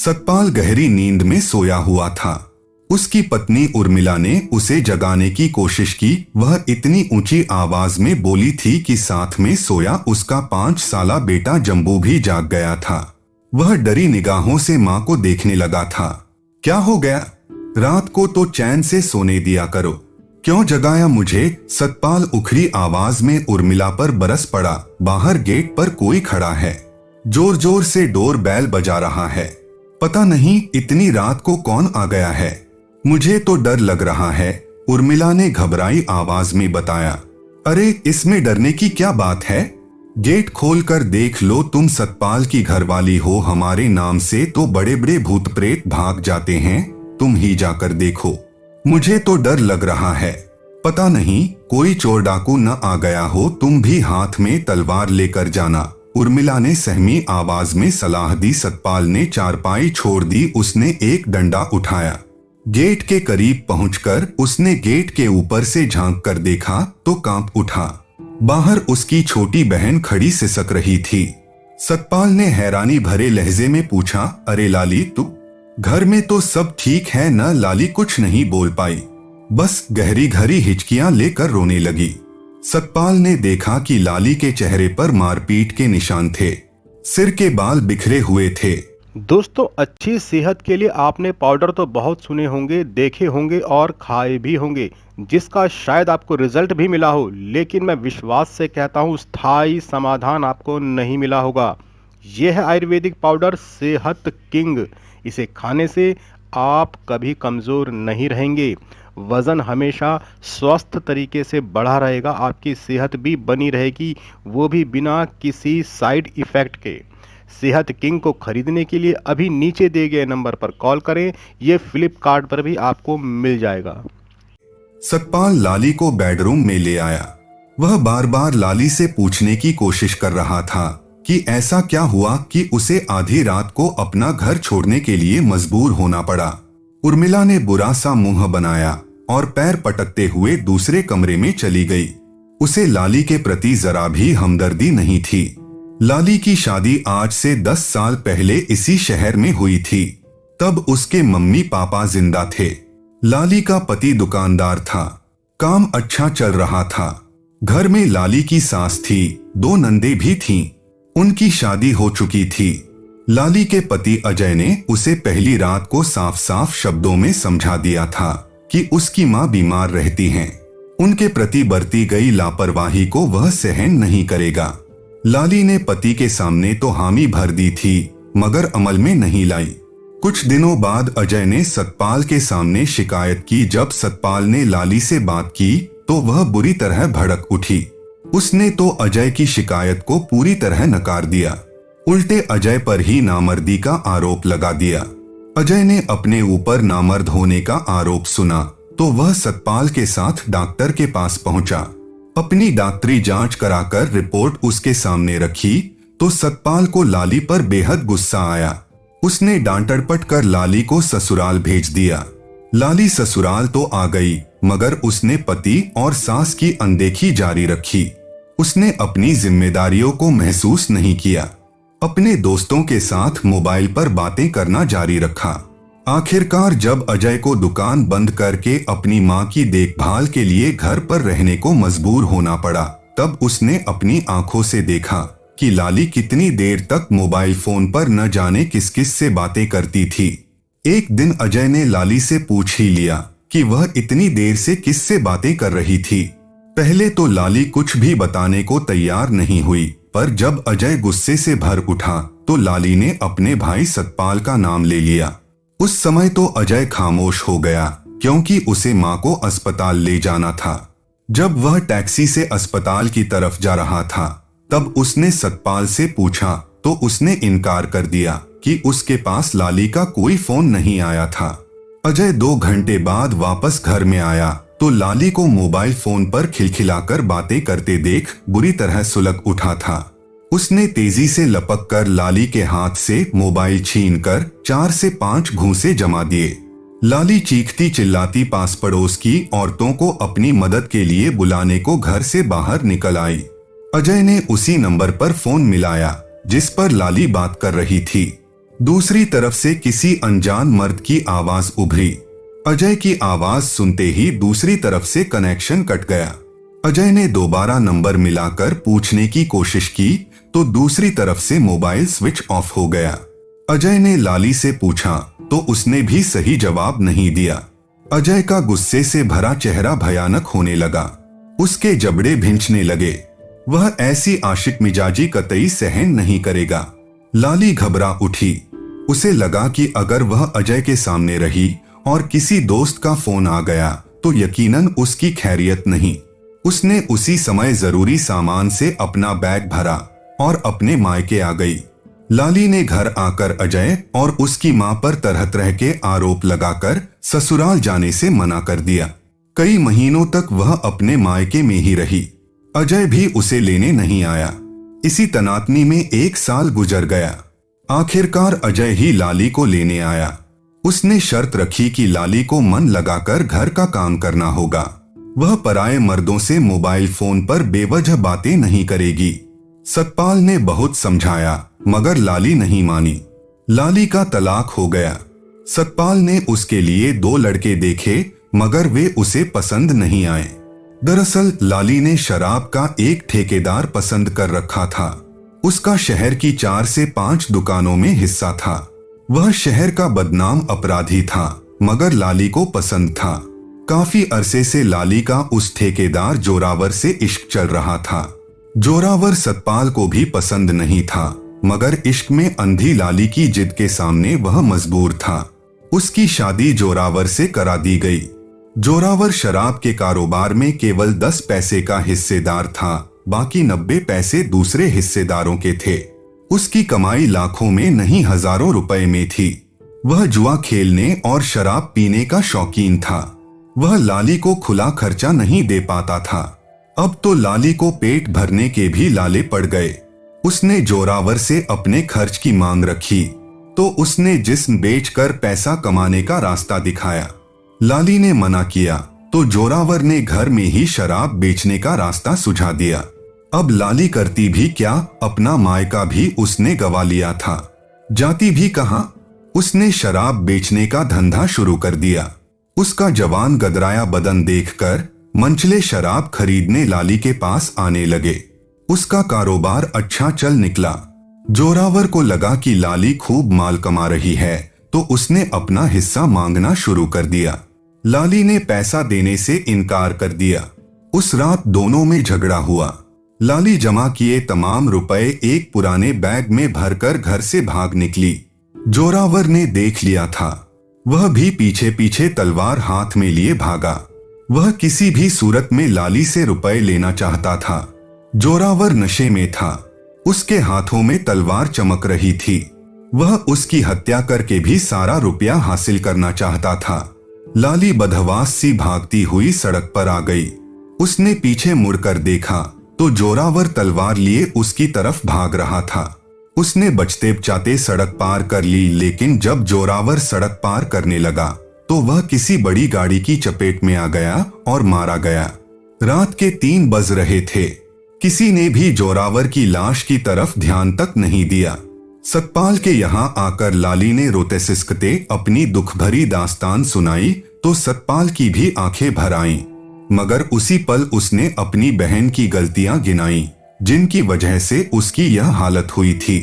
सतपाल गहरी नींद में सोया हुआ था। उसकी पत्नी उर्मिला ने उसे जगाने की कोशिश की। वह इतनी ऊंची आवाज में बोली थी कि साथ में सोया उसका 5 साला बेटा जंबू भी जाग गया था। वह डरी निगाहों से मां को देखने लगा था। क्या हो गया? रात को तो चैन से सोने दिया करो, क्यों जगाया मुझे? सतपाल उखड़ी आवाज में उर्मिला पर बरस पड़ा। बाहर गेट पर कोई खड़ा है, जोर जोर से डोर बेल बजा रहा है। पता नहीं इतनी रात को कौन आ गया है, मुझे तो डर लग रहा है, उर्मिला ने घबराई आवाज में बताया। अरे इसमें डरने की क्या बात है? गेट खोलकर देख लो, तुम सतपाल की घरवाली हो। हमारे नाम से तो बड़े बड़े भूत प्रेत भाग जाते हैं, तुम ही जाकर देखो। मुझे तो डर लग रहा है, पता नहीं कोई चोर डाकू न आ गया हो। तुम भी हाथ में तलवार लेकर जाना, उर्मिला ने सहमी आवाज में सलाह दी। सतपाल ने चारपाई छोड़ दी। उसने एक डंडा उठाया। गेट के करीब पहुंचकर उसने गेट के ऊपर से झांक कर देखा तो कांप उठा। बाहर उसकी छोटी बहन खड़ी सिसक रही थी। सतपाल ने हैरानी भरे लहजे में पूछा, अरे लाली, तू घर में तो सब ठीक है न? लाली कुछ नहीं बोल पाई, बस गहरी गहरी हिचकियां लेकर रोने लगी। सतपाल ने देखा कि लाली के चेहरे पर मारपीट के निशान थे, सिर के बाल बिखरे हुए थे। दोस्तों, अच्छी सेहत के लिए आपने पाउडर तो बहुत सुने होंगे, देखे होंगे और खाए भी होंगे, जिसका शायद आपको रिजल्ट भी मिला हो, लेकिन मैं विश्वास से कहता हूँ स्थायी समाधान आपको नहीं मिला होगा। यह है आयुर्वेदिक पाउडर सेहत किंग। इसे खाने से आप कभी कमज़ोर नहीं रहेंगे, वज़न हमेशा स्वस्थ तरीके से बढ़ा रहेगा, आपकी सेहत भी बनी रहेगी, वो भी बिना किसी साइड इफ़ेक्ट के। सेहत किंग को खरीदने के लिए अभी नीचे दिए गए नंबर पर कॉल करें, ये फ्लिपकार्ट पर भी आपको मिल जाएगा। सतपाल लाली को बेडरूम में ले आया। वह बार बार लाली से पूछने की कोशिश कर रहा था कि ऐसा क्या हुआ कि उसे आधी रात को अपना घर छोड़ने के लिए मजबूर होना पड़ा। उर्मिला ने बुरा सा मुंह बनाया और पैर पटकते हुए दूसरे कमरे में चली गई। उसे लाली के प्रति जरा भी हमदर्दी नहीं थी। लाली की शादी आज से 10 साल पहले इसी शहर में हुई थी। तब उसके मम्मी पापा जिंदा थे। लाली का पति दुकानदार था, काम अच्छा चल रहा था। घर में लाली की सास थी, 2 नंदे भी थीं। उनकी शादी हो चुकी थी। लाली के पति अजय ने उसे पहली रात को साफ साफ शब्दों में समझा दिया था कि उसकी मां बीमार रहती हैं। उनके प्रति बरती गई लापरवाही को वह सहन नहीं करेगा। लाली ने पति के सामने तो हामी भर दी थी, मगर अमल में नहीं लाई। कुछ दिनों बाद अजय ने सतपाल के सामने शिकायत की। जब सतपाल ने लाली से बात की तो वह बुरी तरह भड़क उठी। उसने तो अजय की शिकायत को पूरी तरह नकार दिया, उल्टे अजय पर ही नामर्दी का आरोप लगा दिया। अजय ने अपने ऊपर नामर्द होने का आरोप सुना तो वह सतपाल के साथ डॉक्टर के पास पहुंचा। अपनी डॉक्टरी जांच कराकर रिपोर्ट उसके सामने रखी तो सतपाल को लाली पर बेहद गुस्सा आया। उसने डांट-डपट कर लाली को ससुराल भेज दिया। लाली ससुराल तो आ गई, मगर उसने पति और सास की अनदेखी जारी रखी। उसने अपनी जिम्मेदारियों को महसूस नहीं किया। अपने दोस्तों के साथ मोबाइल पर बातें करना जारी रखा। आखिरकार जब अजय को दुकान बंद करके अपनी मां की देखभाल के लिए घर पर रहने को मजबूर होना पड़ा, तब उसने अपनी आंखों से देखा कि लाली कितनी देर तक मोबाइल फोन पर न जाने किस किस से बातें करती थी। एक दिन अजय ने लाली से पूछ ही लिया कि वह इतनी देर से किस से बातें कर रही थी। पहले तो लाली कुछ भी बताने को तैयार नहीं हुई, पर जब अजय गुस्से से भर उठा तो लाली ने अपने भाई सतपाल का नाम ले लिया। उस समय तो अजय खामोश हो गया, क्योंकि उसे मां को अस्पताल ले जाना था। जब वह टैक्सी से अस्पताल की तरफ जा रहा था तब उसने सतपाल से पूछा तो उसने इनकार कर दिया कि उसके पास लाली का कोई फोन नहीं आया था। अजय 2 घंटे बाद वापस घर में आया तो लाली को मोबाइल फोन पर खिलखिलाकर बातें करते देख बुरी तरह सुलग उठा था। उसने तेजी से लपक कर लाली के हाथ से मोबाइल छीनकर 4 से 5 घूंसे जमा दिए। लाली चीखती चिल्लाती पास पड़ोस की औरतों को अपनी मदद के लिए बुलाने को घर से बाहर निकल आई। अजय ने उसी नंबर पर फोन मिलाया जिस पर लाली बात कर रही थी। दूसरी तरफ से किसी अनजान मर्द की आवाज उभरी। अजय की आवाज सुनते ही दूसरी तरफ से कनेक्शन कट गया। अजय ने दोबारा नंबर मिलाकर पूछने की कोशिश की तो दूसरी तरफ से मोबाइल स्विच ऑफ हो गया। अजय ने लाली से पूछा तो उसने भी सही जवाब नहीं दिया। अजय का गुस्से से भरा चेहरा भयानक होने लगा। उसके जबड़े भिंचने लगे। वह ऐसी आशिक मिजाजी कतई सहन नहीं करेगा। लाली घबरा उठी। उसे लगा कि अगर वह अजय के सामने रही और किसी दोस्त का फोन आ गया तो यकीनन उसकी खैरियत नहीं। उसने उसी समय जरूरी सामान से अपना बैग भरा और अपने मायके आ गई। लाली ने घर आकर अजय और उसकी मां पर तरह तरह के आरोप लगाकर ससुराल जाने से मना कर दिया। कई महीनों तक वह अपने मायके में ही रही। अजय भी उसे लेने नहीं आया। इसी तनातनी में 1 साल गुजर गया। आखिरकार अजय ही लाली को लेने आया। उसने शर्त रखी कि लाली को मन लगाकर घर का काम करना होगा। वह पराये मर्दों से मोबाइल फोन पर बेवजह बातें नहीं करेगी। सतपाल ने बहुत समझाया मगर लाली नहीं मानी। लाली का तलाक हो गया। सतपाल ने उसके लिए 2 लड़के देखे मगर वे उसे पसंद नहीं आए। दरअसल लाली ने शराब का एक ठेकेदार पसंद कर रखा था। उसका शहर की 4 से 5 दुकानों में हिस्सा था। वह शहर का बदनाम अपराधी था मगर लाली को पसंद था। काफी अरसे से लाली का उस ठेकेदार जोरावर से इश्क चल रहा था। जोरावर सतपाल को भी पसंद नहीं था मगर इश्क में अंधी लाली की जिद के सामने वह मजबूर था। उसकी शादी जोरावर से करा दी गई। जोरावर शराब के कारोबार में केवल 10 पैसे का हिस्सेदार था, बाकी 90 पैसे दूसरे हिस्सेदारों के थे। उसकी कमाई लाखों में नहीं हजारों रुपए में थी। वह जुआ खेलने और शराब पीने का शौकीन था। वह लाली को खुला खर्चा नहीं दे पाता था। अब तो लाली को पेट भरने के भी लाले पड़ गए। उसने जोरावर से अपने खर्च की मांग रखी तो उसने जिस्म बेचकर पैसा कमाने का रास्ता दिखाया। लाली ने मना किया तो जोरावर ने घर में ही शराब बेचने का रास्ता सुझा दिया। अब लाली करती भी क्या, अपना मायका भी उसने गवा लिया था। जाती भी कहां, उसने शराब बेचने का धंधा शुरू कर दिया। उसका जवान गदराया बदन देखकर मंचले शराब खरीदने लाली के पास आने लगे। उसका कारोबार अच्छा चल निकला। जोरावर को लगा कि लाली खूब माल कमा रही है तो उसने अपना हिस्सा मांगना शुरू कर दिया। लाली ने पैसा देने से इनकार कर दिया। उस रात दोनों में झगड़ा हुआ। लाली जमा किए तमाम रुपए एक पुराने बैग में भरकर घर से भाग निकली। जोरावर ने देख लिया था। वह भी पीछे पीछे तलवार हाथ में लिए भागा। वह किसी भी सूरत में लाली से रुपए लेना चाहता था। जोरावर नशे में था। उसके हाथों में तलवार चमक रही थी। वह उसकी हत्या करके भी सारा रुपया हासिल करना चाहता था। लाली बदहवास सी भागती हुई सड़क पर आ गई। उसने पीछे मुड़कर देखा तो जोरावर तलवार लिए उसकी तरफ भाग रहा था। उसने बचते बचाते सड़क पार कर ली, लेकिन जब जोरावर सड़क पार करने लगा तो वह किसी बड़ी गाड़ी की चपेट में आ गया और मारा गया। रात के 3 बज रहे थे। किसी ने भी जोरावर की लाश की तरफ ध्यान तक नहीं दिया। सतपाल के यहाँ आकर लाली ने रोते सिसकते अपनी दुख भरी दास्तान सुनाई तो सतपाल की भी आंखें भर आईं। मगर उसी पल उसने अपनी बहन की गलतियां गिनाई जिनकी वजह से उसकी यह हालत हुई थी।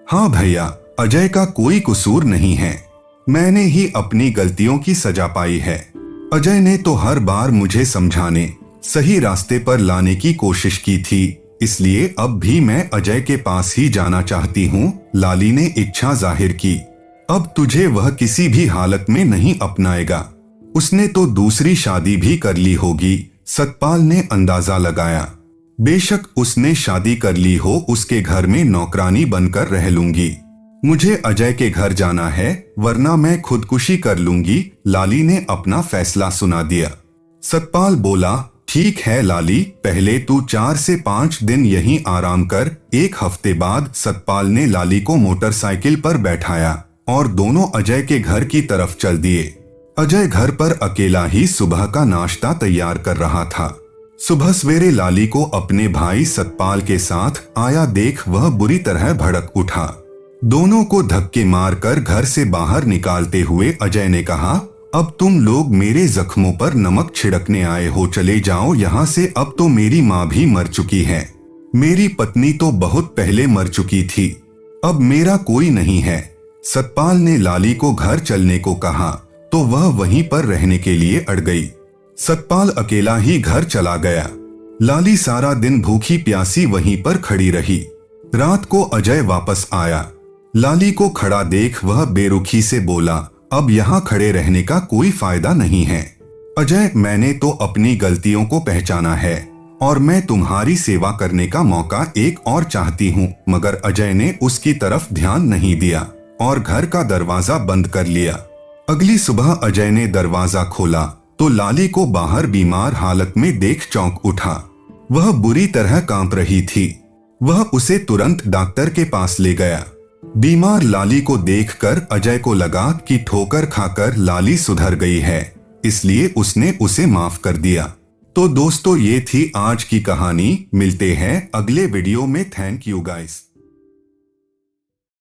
हाँ भैया, अजय का कोई कसूर नहीं है। मैंने ही अपनी गलतियों की सजा पाई है। अजय ने तो हर बार मुझे समझाने, सही रास्ते पर लाने की कोशिश की थी, इसलिए अब भी मैं अजय के पास ही जाना चाहती हूँ। लाली ने इच्छा जाहिर की। अब तुझे वह किसी भी हालत में नहीं अपनाएगा। उसने तो दूसरी शादी भी कर ली होगी, सतपाल ने अंदाजा लगाया। बेशक उसने शादी कर ली हो, उसके घर में नौकरानी बनकर रह लूंगी। मुझे अजय के घर जाना है वरना मैं खुदकुशी कर लूंगी। लाली ने अपना फैसला सुना दिया। सतपाल बोला, ठीक है लाली, पहले तू 4 से 5 दिन यहीं आराम कर। 1 हफ्ते बाद सतपाल ने लाली को मोटरसाइकिल पर बैठाया और दोनों अजय के घर की तरफ चल दिए। अजय घर पर अकेला ही सुबह का नाश्ता तैयार कर रहा था। सुबह सवेरे लाली को अपने भाई सतपाल के साथ आया देख वह बुरी तरह भड़क उठा। दोनों को धक्के मारकर घर से बाहर निकालते हुए अजय ने कहा, अब तुम लोग मेरे जख्मों पर नमक छिड़कने आए हो, चले जाओ यहाँ से। अब तो मेरी माँ भी मर चुकी है, मेरी पत्नी तो बहुत पहले मर चुकी थी, अब मेरा कोई नहीं है। सतपाल ने लाली को घर चलने को कहा तो वह वहीं पर रहने के लिए अड़ गई। सतपाल अकेला ही घर चला गया। लाली सारा दिन भूखी प्यासी वहीं पर खड़ी रही। रात को अजय वापस आया। लाली को खड़ा देख वह बेरुखी से बोला, अब यहाँ खड़े रहने का कोई फायदा नहीं है। अजय, मैंने तो अपनी गलतियों को पहचाना है और मैं तुम्हारी सेवा करने का मौका एक और चाहती हूँ। मगर अजय ने उसकी तरफ ध्यान नहीं दिया और घर का दरवाजा बंद कर लिया। अगली सुबह अजय ने दरवाजा खोला तो लाली को बाहर बीमार हालत में देख चौंक उठा। वह बुरी तरह कांप रही थी। वह उसे तुरंत डॉक्टर के पास ले गया। बीमार लाली को देखकर अजय को लगा कि ठोकर खाकर लाली सुधर गई है, इसलिए उसने उसे माफ कर दिया। तो दोस्तों, ये थी आज की कहानी। मिलते हैं अगले वीडियो में। Thank you guys.